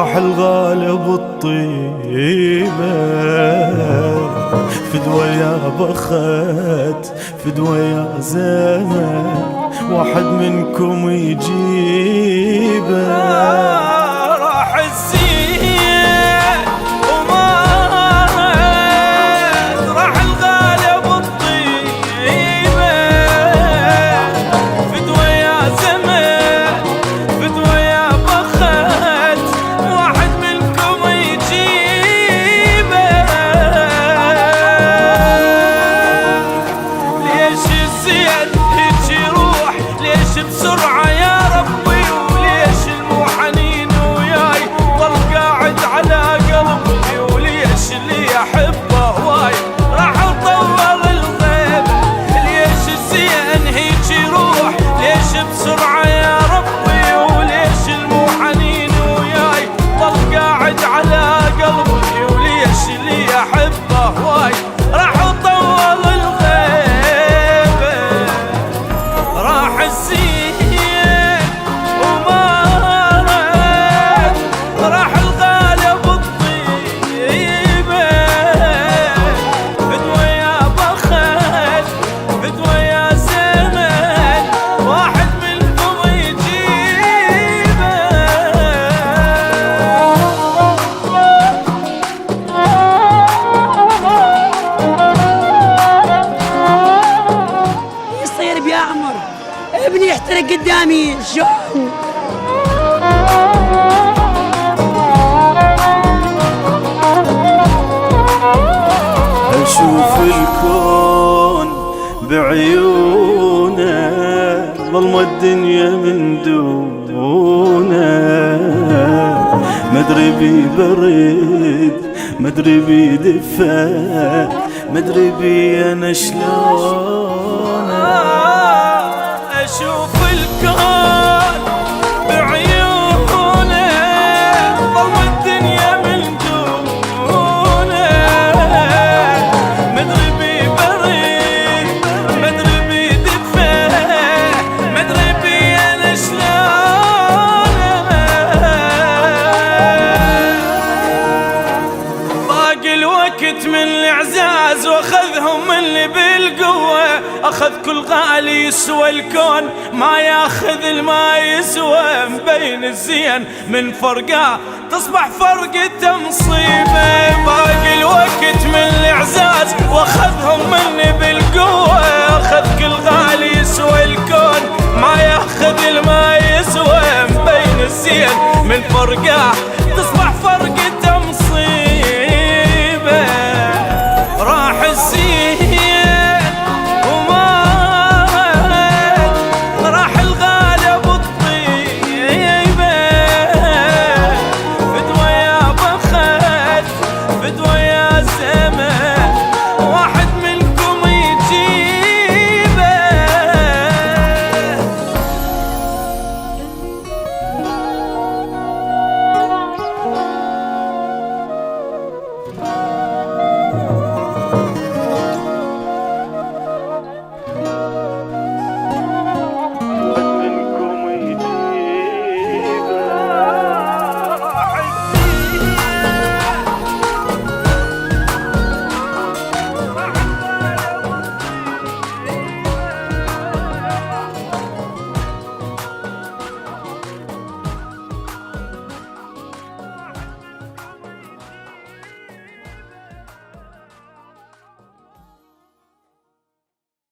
راح الغالب الطيبة، فدوى يا بخت فدوى يا زمن، واحد منكم يجيبه. راح الزين ومات، راح الغالب الطيبة، فدوى يا زمن فدوى يا بخت، واحد منكم يجيبه. ليش الزين هيك يروح، ليش بسرعة يا ربي، وليش المو حنين وياي ضل قاعد على قلبي، وليش اللي احبه هواي راح اطول الغيبة. ليش الزين هيك يروح، ليش بسرعة يا ربي، وليش المو حنين وياي ضل قاعد على قلبي، وليش اللي احبه هواي راح اطول الغيبة. راح الزين ومات، راح الغالب الطيبة، فدوى يا بخت فدوى يا زمن، واحد منكم يجيبه. يصير بيعمر ابني يحترق قدامي شلون؟ أشوف الكون بعيونه، ظلمة الدنيا من دونه، مدري بي برد مدري بي دفا، مدري بي أنا شلونه. أشوف الكون بعيونه، ظلمة الدنيا من دونه، مدري بي برد مدري بي دفا، مدري بي أنا شلونه. ضاق الوقت من الإعزاز واخذهم مني بالقوة، أخذ كل غالي يسوى الكون ما ياخذ الما يسوى، مبين الزين من فرقه تصبح فرقته مصيبة. باقي الوقت من الإعزاز واخذهم مني بالقوة، أخذ كل غالي يسوى الكون ما ياخذ الما يسوى، مبين الزين من فرقه